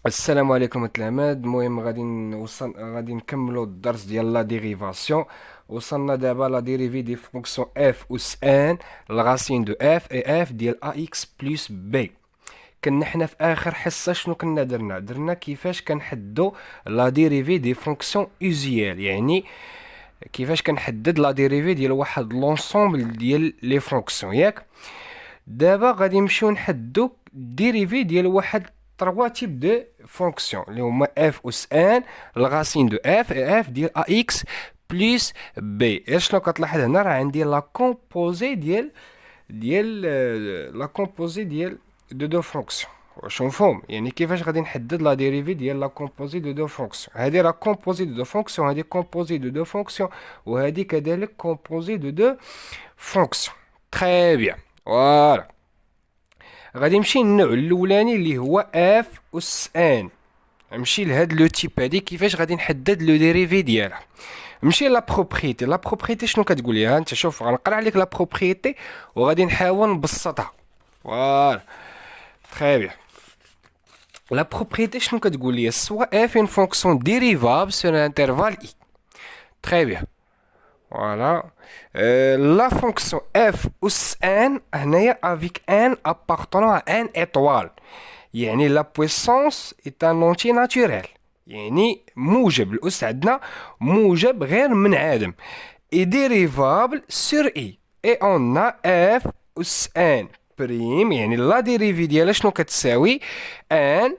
السلام عليكم التلاميذ. المهم غادي نكملوا الدرس ديال لا ديريفاسيون. وصلنا دابا لا ديريفي دي فونكسيون اف اس ان الغاسين دو اف اي اف ديال ا اكس بلس بي. كنا حنا في اخر حصه شنو كنا درنا كيفاش كنحددوا لا ديريفي دي فونكسيون اوزيال، يعني كيفاش كنحدد لا ديريفي ديال واحد لونسومبل ديال لي فونكسيون، ياك؟ دابا غادي نمشيو نحدو ديريفي ديال واحد تروا تيب دو فونكسيون اللي هما اف اس ان الغاسين دو اف اي اف ديال ا اكس بلس بي. شنو كتلاحظ هنا؟ راه عندي لا كومبوزي ديال لا كومبوزي ديال دو فونكسيون. واش مفهوم؟ يعني كيفاش غادي نحدد لا ديريفي ديال لا كومبوزي دو فونكسيون. هادي راه كومبوزي دو فونكسيون، هادي كومبوزي دو فونكسيون، وهادي كذلك كومبوزي دو فونكسيون. تري بيان. فوالا. غادي نمشي للنوع الاولاني اللي هو اف اس ان. نمشي لهاد لو تيب هادي كيفاش غادي نحدد لو ديريفي ديالها. نمشي لا بروبريتي. لا بروبريتي شنو كتقول لي؟ ها انت شوف، غنقرا عليك لا بروبريتي وغادي نحاول نبسطها. فوالا. تري بيان. La propriété شنو كتقول لي؟ soit f une fonction dérivable sur un intervalle i. Très bien. Voilà. La fonction f us n هنايا avec n appartenant à n étoile. يعني la puissance est un entier naturel. يعني موجب الأس عندنا موجب غير منعدم. est dérivable sur i. et on a f us n بريم، يعني لا ديريفي ديالها شنو كتساوي؟ n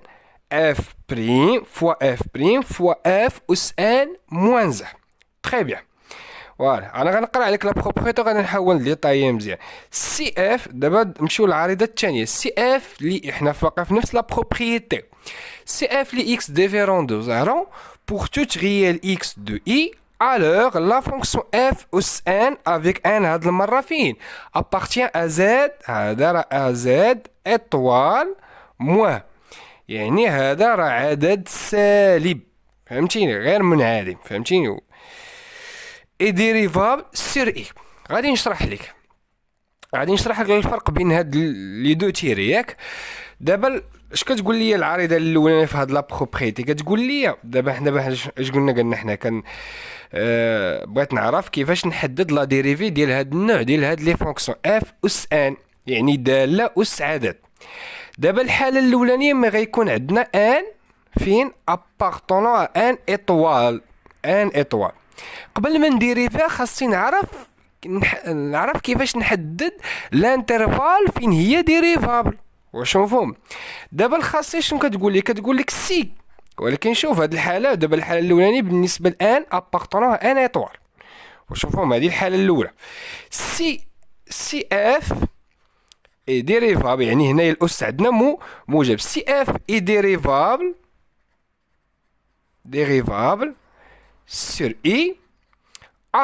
f بريم فوا f بريم فوا f اس n موان ز. تري بيان. فوالا. انا غنقرا عليك لا بروبريتي وغادي نحاول نديطايي مزيان. سي اف دابا نمشيو للعريضه الثانيه. سي اف لي حنا باقا في نفس لا بروبريتي. سي اف لي اكس ديفيرون دو زيرو pour toute réelle x de i. alors la fonction f us n avec n هاد المره فين appartient à z. هذا راه z étoile موان، يعني هذا راه عدد سالب. فهمتيني؟ غير منعدم. فهمتيني؟ اي ديريفابل سير اي. غادي نشرح لك الفرق بين هاد لي دو تيري، ياك؟ دابا اش كتقول لي العريضه الاولانيه في هاد لا بروبريتي؟ كتقول لي دابا اش قلنا حنا كان بغيت نعرف كيفاش نحدد لا ديريفي ديال هاد النوع ديال هاد لي فونكسيون اف اس ان، يعني داله اس عدد. دابا الحاله الاولانيه ما غيكون عندنا ان فين ابارطونون ان ايطوال. ان ايطوال. قبل ما نديريفيها خاصني نعرف كيفاش نحدد الانترفال فين هي ديريفابل. واش مفهوم؟ دابا الخاصيه شنو كتقول لي؟ كتقول لك سي. ولكن شوف هاد الحاله، دابا الحاله الاولانيه بالنسبه لان ابارطونون ان ايطوال. واش مفهوم؟ هذه الحاله الاولى. سي اف اي ديريفابل، يعني هنايا الاس عندنا موجب. سي اف اي ديريفابل sur i.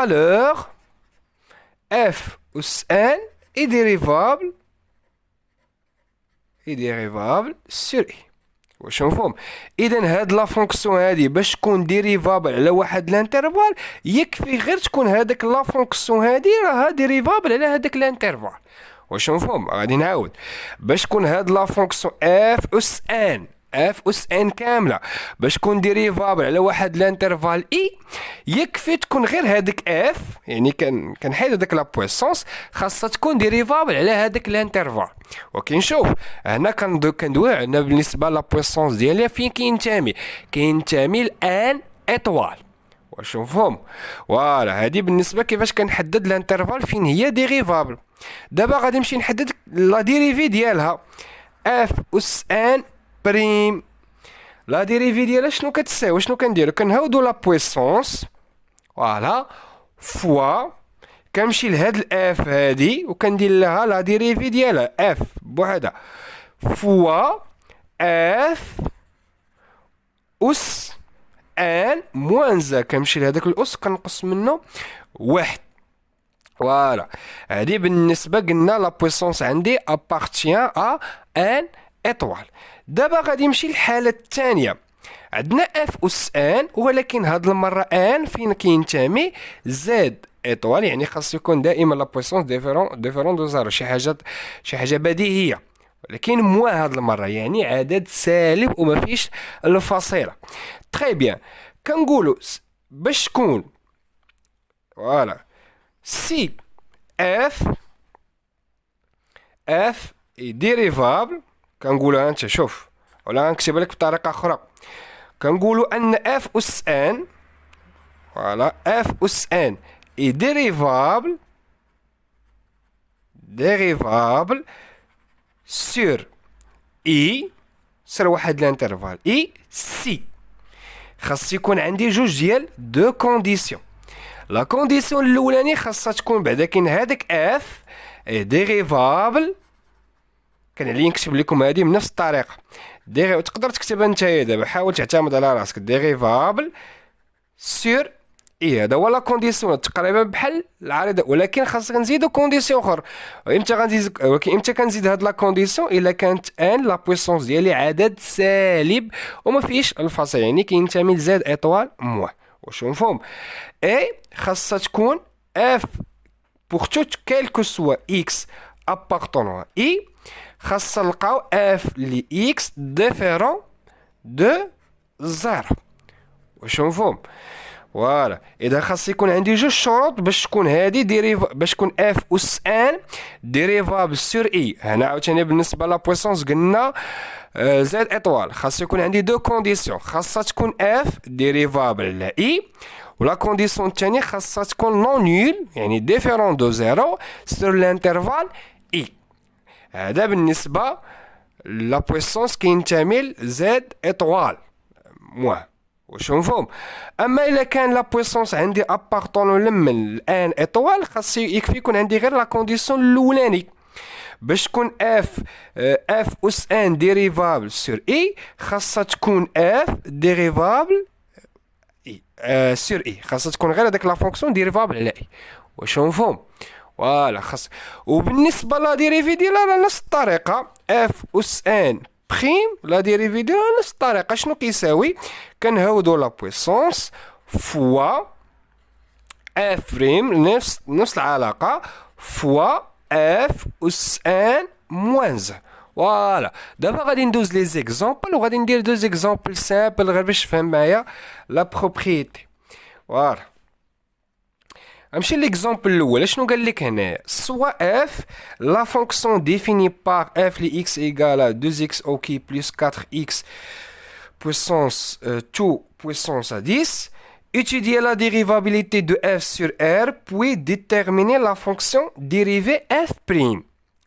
alors f us n est dérivable sur i. واش مفهوم؟ اذا هاد لا فونكسيون هادي باش تكون ديريفابل على واحد الانترفال يكفي غير تكون هاداك لا فونكسيون هادي راها ديريفابل على هاداك الانترفال. واش مفهوم؟ غادي نعاود. باش تكون هاد لا فونكسيون اف اس ان كامله باش تكون ديريفابل على واحد الانترفال اي، يكفي تكون غير هذاك اف، يعني كنحيد هذاك لا بويسونس، خاصها تكون ديريفابل على هذاك الانترفال. وكنشوف هنا كندوي عندنا بالنسبه لا بويسونس ديالها فين كينتمي لان ايطوال. واش مفهوم؟ فوالا. هذه بالنسبه كيفاش كنحدد الانترفال فين هي ديريفابل. دابا غادي نمشي نحدد لا ديريفي ديالها. اف اس ان بريم. لا ديريفي ديالها شنو كتساوي؟ شنو كنديرو؟ كنهاودو لا بويسونس فوالا فوا كنمشي لهاد الاف هادي وكندير لها لا ديريفي ديالها اف بوحدها فوا اف اس ان موان زا. كنمشي لهداك الاس كنقص منه واحد. فوالا. هادي بالنسبه قلنا لا بويسونس عندي ابارتيان ا ان ايطوال. دابا غادي نمشي للحاله الثانيه. عندنا اف اس ان، ولكن هاد المره ان فين كينتمي زد ايطوال، يعني خاص يكون دائما لا بويسونس ديفيرون دو زيرو. شي حاجه بديهيه. ولكن موا هاد المرة، يعني عدد سالب وما فيش الفصيلة. تري بيان. كنقولوا باش تكون فوالا سي اف ديريفابل، كنقولها انت شوف، ولا غنكتبها لك بطريقة أخرى. كنقولوا أن اف أس ان، فوالا اف أس ان اي ديريفابل سور اي، سير واحد لانترفال اي سي. خاص يكون عندي جوج ديال دو كونديسيون. لا كونديسيون الاولاني خاصها تكون بعدا كاين هذاك اف ديريفابل، كنعلي نكتب لكم هذه بنفس الطريقه. تقدر تكتبها نتايا دابا، حاول تعتمد على راسك. ديريفابل سور اي، هذا هو لا كونديسيون تقريبا بحال العريضه، ولكن خاصك نزيدو كونديسيون اخر. امتى غنزيد؟ ولكن امتى كنزيد هاد لا كونديسيون؟ الا كانت ان لا بويسونس ديالي عدد سالب وما فيش الفاصل، يعني كينتمي لزاد ايطوال موا. واش مفهوم؟ اي خاصها تكون اف بوغ توت كيلكو سوا اكس ابارتونون اي، خاصنا نلقاو اف لي اكس ديفيرون دو زيرو. واش مفهوم؟ فوالا. اذا خاص يكون عندي جوج شروط باش تكون هادي باش تكون اف اس ان ديريفابل سور اي. هنا عاوتاني بالنسبه لا بويسونس قلنا زائد ايطوال، خاص يكون عندي دو كونديسيون. خاصها تكون اف ديريفابل على اي، ولا كونديسيون الثانيه خاصها تكون نون نول يعني ديفيرون دو زيرو سور لانترفال اي. هذا بالنسبه لا بويسونس كينتمي لزاد ايطوال موا. واش مفهوم؟ اما الا كان لا بويسونس عندي ابارطون لمن الان ايطوال، خاص يكفي يكون عندي غير لا كونديسيون الاولاني باش تكون اف اس ان ديريفابل سور اي. خاصها تكون اف ديريفابل اي سور اي، خاصها تكون غير هذاك لا فونكسيون ديريفابل على اي. واش مفهوم؟ فوالا. خاص وبالنسبه لا ديريفي ديالها نفس الطريقه، اف اس ان بريم لا ديريفي ديالها نفس الطريقه. شنو كيساوي؟ كنهودو لا بويسونس فوا اف بريم، نفس العلاقه، فوا اف اس ان موان ز. فوالا. دابا غادي ندوز لي زيكزامبل، وغادي ندير دو زيكزامبل سامبل غير باش تفهم معايا لا بروبريتي. فوالا. نمشي ليكزامبل الاول. شنو قال لك هنا؟ سوا اف لا فونكسيون ديفيني بار اف لي اكس ايغال 2 اكس اوكي بلس 4 اكس puissance 2 puissance à 10. Étudier la dérivabilité de f sur r, puis déterminer la fonction dérivée f'.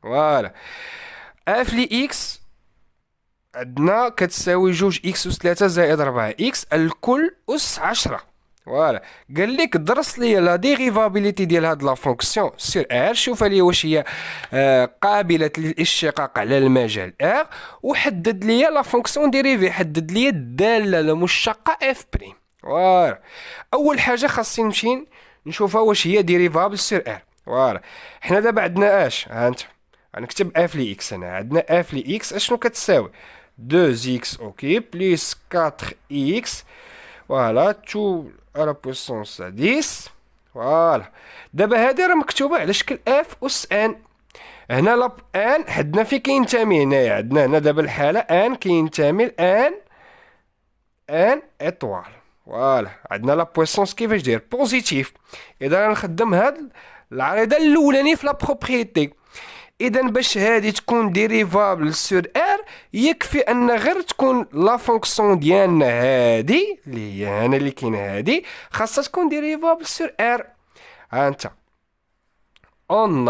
Voilà. f li x عندنا كتساوي جوج اكس اس 3 زائد 4 اكس الكل اس 10. فوالا. قال لك درس لي لا ديريفابيليتي ديال هاد لا فونكسيون سير ار، شوف لي واش هي قابله للاشتقاق على المجال ار، وحدد لي لا فونكسيون ديريفي، حدد لي الداله المشتقه اف بريم. فوالا. اول حاجه خاصني نمشي نشوفها واش هي ديريفابل سير ار. فوالا. حنا دابا عندنا اش؟ ها انت غنكتب اف لي اكس. هنا عندنا اف لي اكس اشنو كتساوي؟ 2 اكس اوكي بلس 4 اكس فوالا 2 على بويسونس 10. فوالا. دابا هادي راه مكتوبه على شكل اف اس ان. هنا لا ان حدنا فين كينتمي، هنايا عندنا هنا دابا الحاله ان كينتمي لان ايطوال. فوالا. عندنا لا بويسونس كيفاش داير؟ بوزيتيف. اذا غنخدم هاد العريضه الاولاني في لا بروبريتي. اذا باش هادي تكون ديريفابل سور ار يكفي ان غير تكون لا فونكسيون ديالنا هادي اللي هي هنا اللي كاين هادي خاصها تكون ديريفابل سور ار. ها انت اون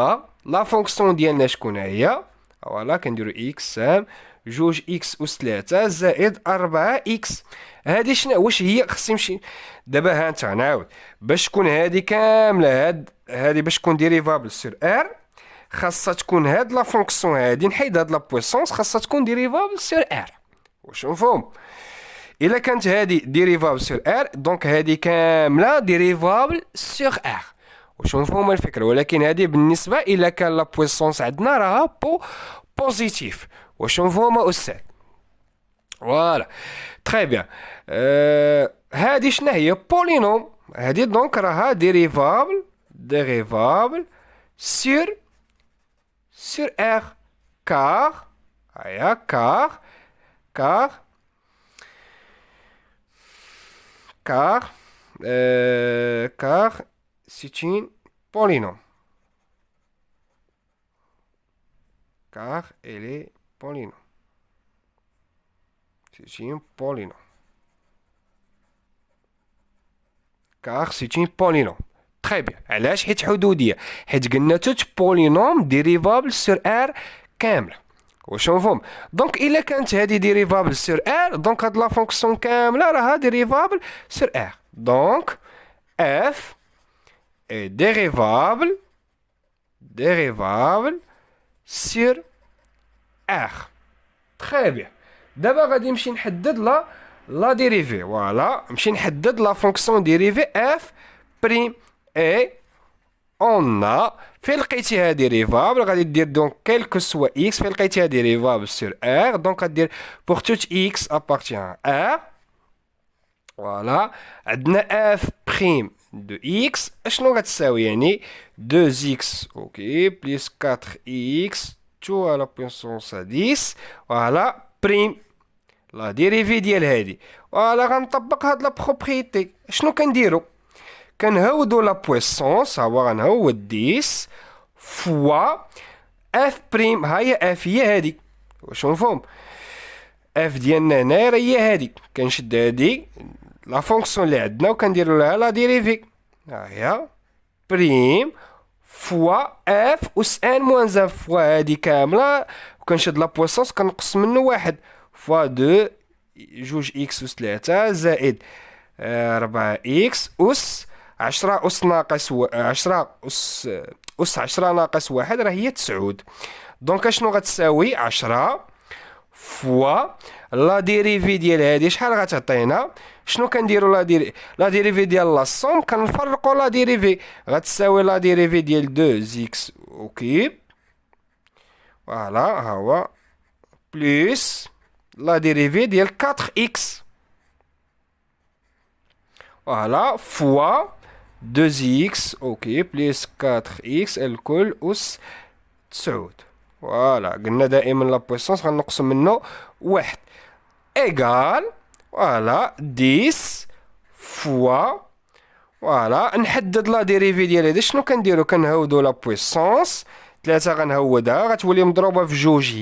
لا فونكسيون ديالنا شكون هي؟ فوالا كنديرو اكس سام جوج اكس اس 3 زائد 4 اكس. هادي شنو واش هي؟ خصني نمشي دابا. ها انت نعاود باش تكون هادي كامله هادي باش تكون ديريفابل سور ار خاصها تكون هاد لا فونكسيون هادي نحيد هاد لا بويسونس خاصها تكون ديريفابل سور ار. واش مفهوم؟ الا كانت هادي ديريفابل سور ار دونك هادي كامله ديريفابل سور ار. واش مفهوم الفكره؟ ولكن هادي بالنسبه الا كان لا بويسونس عندنا راها بوزيتيف. واش مفهوم استاذ؟ فوالا. تري بيان. هادي شنو هي؟ بولينوم. هادي دونك راها ديريفابل سور R, car هيا car car c'est une polynôme. Car elle est polynôme. C'est une polynôme. Car c'est une polynôme. Très bien. علاش حيت حدودية حيت قلنا توت polynôme dérivable sur R كاملة واش مفهوم دونك الا كانت هذه dérivable sur R دونك هاد لا فونكسيون كاملة راها dérivable sur R دونك f est dérivable sur R. Très bien. دابا غادي نمشي نحدد لا dérivée. Voilà. نمشي نحدد la fonction dérivée f prime et on a فين لقيتيها dérivable غادي دير دونك quel que soit x فين لقيتيها dérivable sur R دونك غادير pour tout x appartient à R. Voilà. عندنا f prime de x اشنو غتساوي يعني 2x ok plus 4x tout à la puissance 10 voilà prime la dérivée ديال هادي فوالا غنطبق هاد لا بروبريتي شنو كنديرو كنهودو لا بويسونس ها هو غنهود 10 فوا اف بريم ها هي اف هي هادي واش مفهوم اف ديالنا هنا راه هي هادي كنشد هادي لا فونكسيون اللي عندنا وكنديرو لها لا ديريفي ها هي بريم فوا اف اس ان موان ان فوا هادي كامله وكنشد لا بويسونس كنقص منه واحد فوا دو جوج اكس اس 3 زائد 4 اكس اس 10 اس ناقص 10 اس 10 ناقص واحد راه هي 9 دونك اشنو غتساوي 10 فوا لا ديريفي ديال هادي شحال غتعطينا شنو كنديرو لا ديريفي ديال لا سوم كنفرقوا لا ديريفي غتساوي لا ديريفي ديال 2 اكس اوكي فوالا ها هو بلس لا ديريفي ديال 4 اكس فوالا فوا 2 اكس اوكي بلس 4 اكس الكل اس 9 فوالا قلنا دائما لا بويسونس غنقسم منه واحد ايغال فوالا 10 فوا فوالا نحدد لا ديريفي ديال هادي شنو كنديرو كنهودو لا بويسونس 3 غنهودها غتولي مضروبه في جوج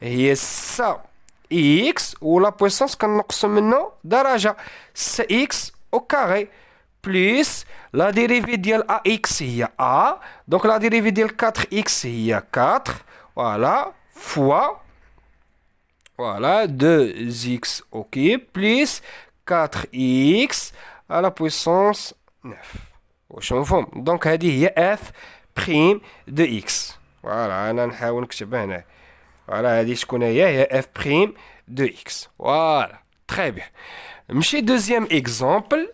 هي سا اكس ولا بويسونس كنقسم منه درجه س اكس او كاري بلس لا ديريفي ديال ا اكس هي ا دونك لا ديريفي ديال 4 اكس هي 4 فوالا فوا فوالا 2 x ok plus 4 x à la puissance 9 واش مفهوم دونك هذه هي f prime de x فوالا انا نحاول نكتبها هنا فوالا هذه شكون هي f prime de x فوالا très bien نمشي دوزيام اكزامبل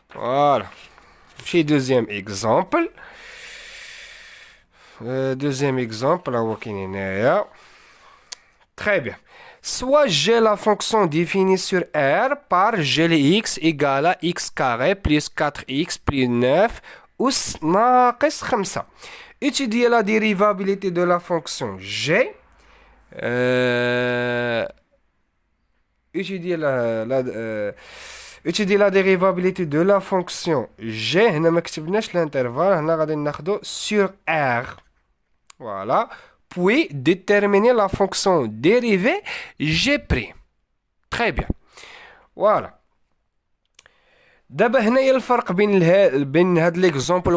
فوالا نمشي دوزيام اكزامبل دوزيام اكزامبل هو كاين هنايا Très bien. Soit j'ai la fonction définie sur R par g de x égale à x carré plus 4x plus 9 us ناقص 5. Étudier la dérivabilité de la fonction g. Étudier la dérivabilité de la fonction g. هنا ما كتبناش l'intervalle هنا غادي ناخدو sur R. Voilà. Puis déterminer la fonction dérivée g'. Très bien. Voilà. دابا هنايا الفرق بين هاد ليكزامبل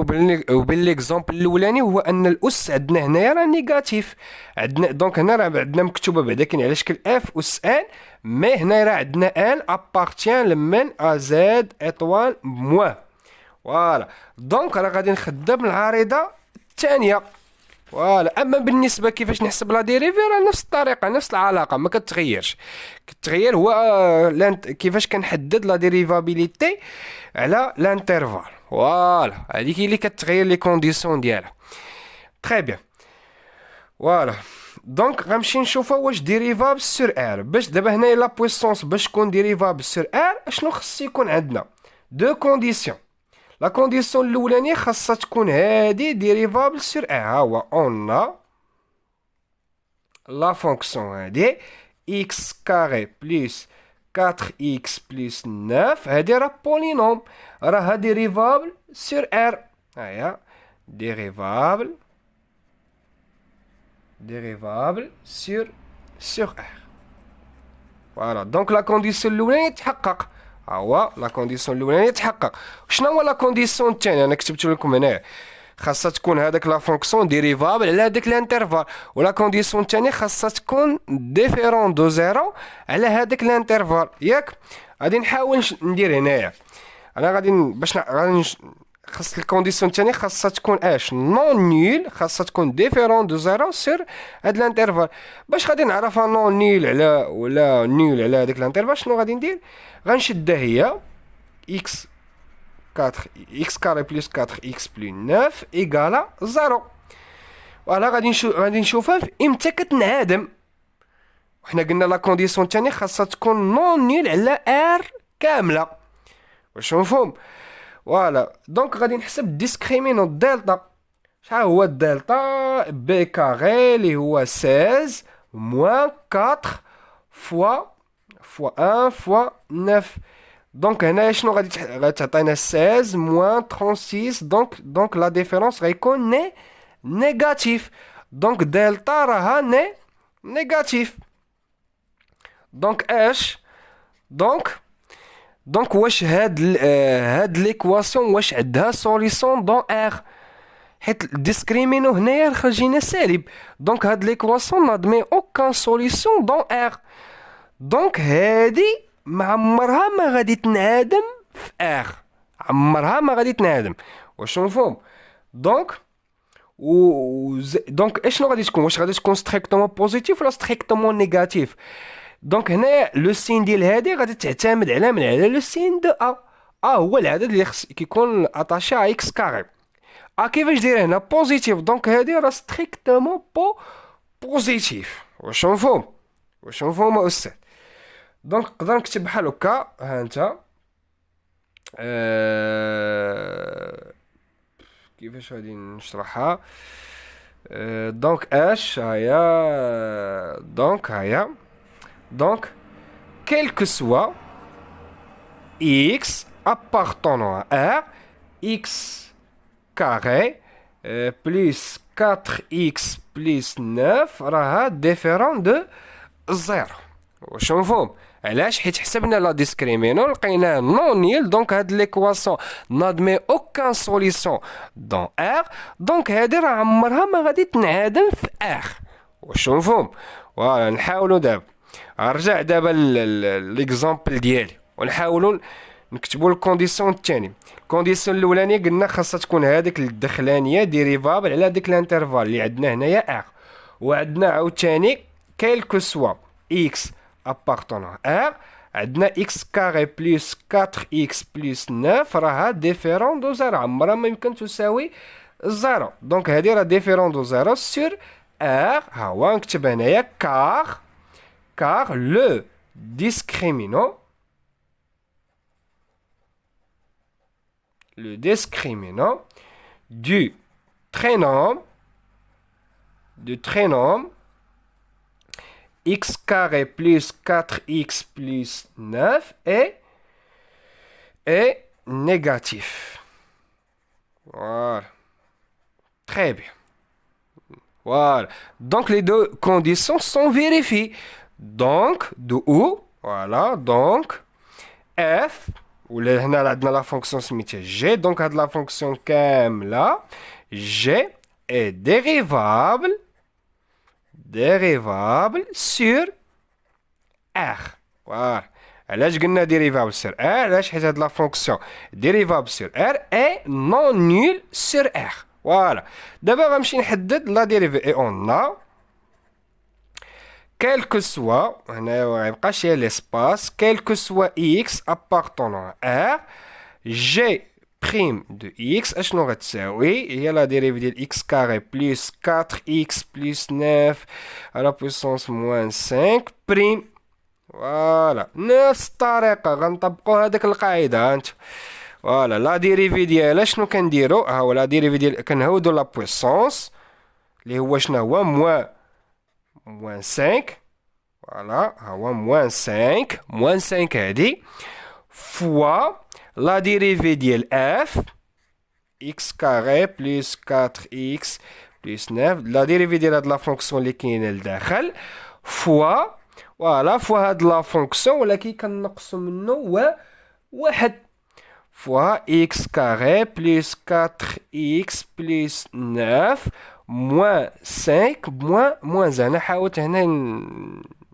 وبين ليكزامبل الاولاني هو ان الاس عندنا هنايا راه نيجاتيف عندنا دونك هنا راه عندنا مكتوبه بعدا كاين على شكل اف اس ان مي هنا راه عندنا ان ابارتيان لمن ا زد ايطوال موان فوالا دونك راه غادي نخدم العارضه الثانيه فوالا اما بالنسبه كيفاش نحسب لا ديريفي راه نفس الطريقه نفس العلاقه ما كتغيرش كتغير هو كيفاش كنحدد لا ديريفابيليتي على لانترفال فوالا هذيك اللي كتغير لي كونديسيون ديالها تري بيان فوالا دونك غنمشي نشوفها واش ديريفابل سور ار باش دابا هنايا لا بويسونس باش تكون ديريفابل سور ار اشنو خص يكون عندنا دو كونديسيون لا كونديسيون الاولانيه خاصها تكون هادي ديريفابل سور ا ها هو اون la fonction هادي x carré plus 4x plus 9 هادي راه polynôme راها dérivable sur R هيا dérivable sur R voilà donc la condition الاولانيه تحقق هو لا كونديسيون الاولانيه تحقق شنو هو لا كونديسيون الثانيه انا كتبت لكم هنا خاصها تكون هذاك لا فونكسيون ديريفابل على هذاك الانترفال ولا كونديسيون الثانيه خاصها تكون ديفيرون دو زيرو على هذاك الانترفال ياك غادي نحاول ندير هنايا انا غادي خاص الكونديسيون الثانيه خاصها تكون اش نون نيل خاصها تكون ديفيرون دو زيرو سير هاد الانترفال باش غادي نعرفها نون نيل على ولا نيل على هذاك الانترفال شنو غادي ندير غنشدها هي x 4 x carré plus 4x plus 9 égale 0 فوالا غادي نشوفها في امتى كتنعدم وحنا قلنا لا كونديسيون الثانيه خاصها تكون نون نيل على ار كامله واش مفهوم فوالا دونك غادي نحسب ديسكريمينو دلتا شحال هو الدلتا بي كاري اللي هو 16 موان 4 فوا 1 فوا 9 دونك هنايا شنو غادي تعطينا 16 موان 36 دونك لا ديفيرونس غيكون نيجاتيف دونك دلتا راها نيجاتيف دونك اش دونك واش هاد ليكواسيون واش عندها سوليسيون دون ار حيت الديسكريمينو هنايا خرج لنا سالب دونك هاد ليكواسيون نادمي اوكان سوليسيون دون ار دونك هادي معمرها ما غادي تنعدم في ار عمرها ما غادي تنعدم واش مفهوم دونك دونك اشنو غادي تكون واش غادي تكون ستريكتومون بوزيتيف ولا ستريكتومون نيجاتيف دونك هنا لو سين ديال هادي غادي تعتمد على لو سين دو هو العدد اللي كيكون اتاشي على اكس كاري كيفاش داير هنا بوزيتيف دونك هادي راه ستريكتومون بوزيتيف واش مفهوم استاذ دونك نقدر نكتب بحال هكا ها انت كيفاش غادي نشرحها دونك اش هيا دونك quel que soit x appartenant à R x carré plus 4x plus 9 راها ديفيرون دو 0 واش مفهوم علاش حيت حسبنا لا ديسكريمينو لقيناه نون نيل دونك هاد ليكواسيون نادمي اوكان سوليسيون دون ار دونك هادي راه عمرها ما غادي تنعدم في ار واش مفهوم فوالا نحاولوا دابا نرجع دابا ليكزامبل ديالي ونحاولوا نكتبوا الكونديسيون الثاني الكونديسيون الاولانيه قلنا خاصها تكون هذيك الدخلانيه ديريفابل على ديك الانترفال اللي عندنا هنايا ار وعندنا عاوتاني كيلكو سوا x appartenant à R عندنا x carré plus 4x plus 9 راها ديفيرون دو 0 عمرها ما يمكن تساوي 0 دونك هذه راه ديفيرون دو 0 sur R ها هو نكتب هنايا car le discriminant du trinôme x carré plus 4x plus 9 est négatif. Voilà. Très bien. Voilà. Donc les deux conditions sont vérifiées. Donc, de où? Voilà. Donc, f, ou là, la fonction smithienne g, donc la fonction كاملة g est dérivable sur R. Voilà. علاش قلنا dérivable sur R علاش حيت هاد لا فونكسيون dérivable sur R est non nul sur R. Voilà. دابا غنمشي نحدد لا dérivée et on a quel que soit هنا غيبقاش هي l'espace quel que soit x appartenant à R g prime de x اشنو غتساوي هي لا dérivée ديال x carré plus 4x plus 9 à la puissance moins 5 prime فوالا نفس الطريقة غنطبقو هاديك القاعدة هانت فوالا لا ديريفي ديالها شنو كنديرو ها هو لا ديريفي ديال كنهودو لا بويسونس اللي هو شنو هو moins 5. Voilà, moins 5. Moins 5 هذه fois la dérivée ديال f x carré plus 4x plus 9. La dérivée ديال هاد لا فونكسيون اللي كاينه لداخل fois فوالا فوا هاد لا فونكسيون ولكن كنقصوا منه واحد fois x carré plus 4x plus 9 moins 5 moins 1. حاولت هنا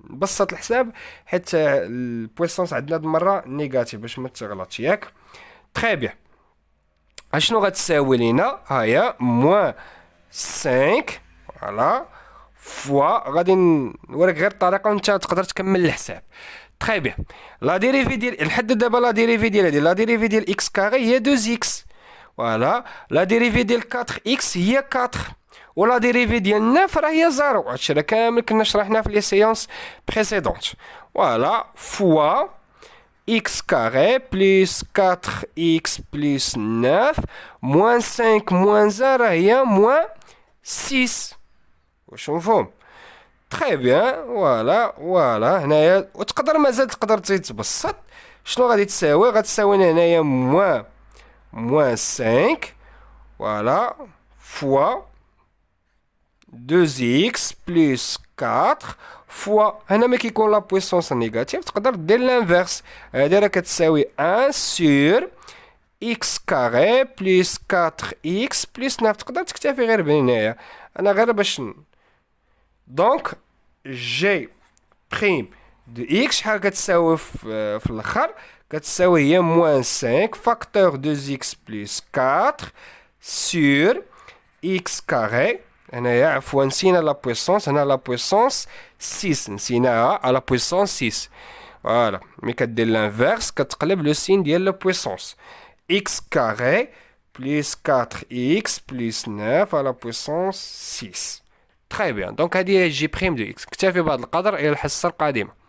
نبسط الحساب حيت البويسونس عندنا هاد المره نيجاتيف باش ما تغلطش ياك. تري بيان. اشنو غتساوي لينا؟ ها هي موان 5 فوالا فوا غادي نوريك غير الطريقه وانت تقدر تكمل الحساب. تري بيان. لا ديريفي ديال لحد دابا لا ديريفي ديال هادي لا ديريفي ديال اكس كاري هي 2 اكس فوالا. لا ديريفي ديال 4 اكس هي 4 ولا ديريفي ديال 9 راه هي 0. هادشي راه كامل كنا شرحناه في لي سيونس بريسيدونت. فوالا فوا x carré plus 4x plus 9 moins 5 moins 1 هي moins 6. واش مفهوم؟ تري بيان. فوالا هنايا وتقدر مازال تقدر تزيد تبسط. شنو غادي تساوي؟ غتساوي هنايا moins 5 فوالا فوا 2x plus 4 فوا هنا ما كيكون لا بويسونس نيجاتيف تقدر دير لانفيرس. هادي راه كتساوي 1 سور x كاري بلس 4x بلس 9. تقدر تكتفي غير بهنايا انا غير باش دونك جي بريم دو اكس شحال كتساوي في الاخر؟ كتساوي هي موان 5 فاكتور 2x بلس 4 سور x كاري. هنايا عفوا نسينا لا بويسونس. هنا لا بويسونس 6 نسيناها على بويسونس 6 فوالا. مي كدير لانفيرس كتقلب لو سين ديال لا بويسونس x كاري بلس 4x بلس 9 على بويسونس 6. تري بيان. دونك هذه هي جي بريم دو اكس. اكتفي بهذا القدر الى الحصه القادمه.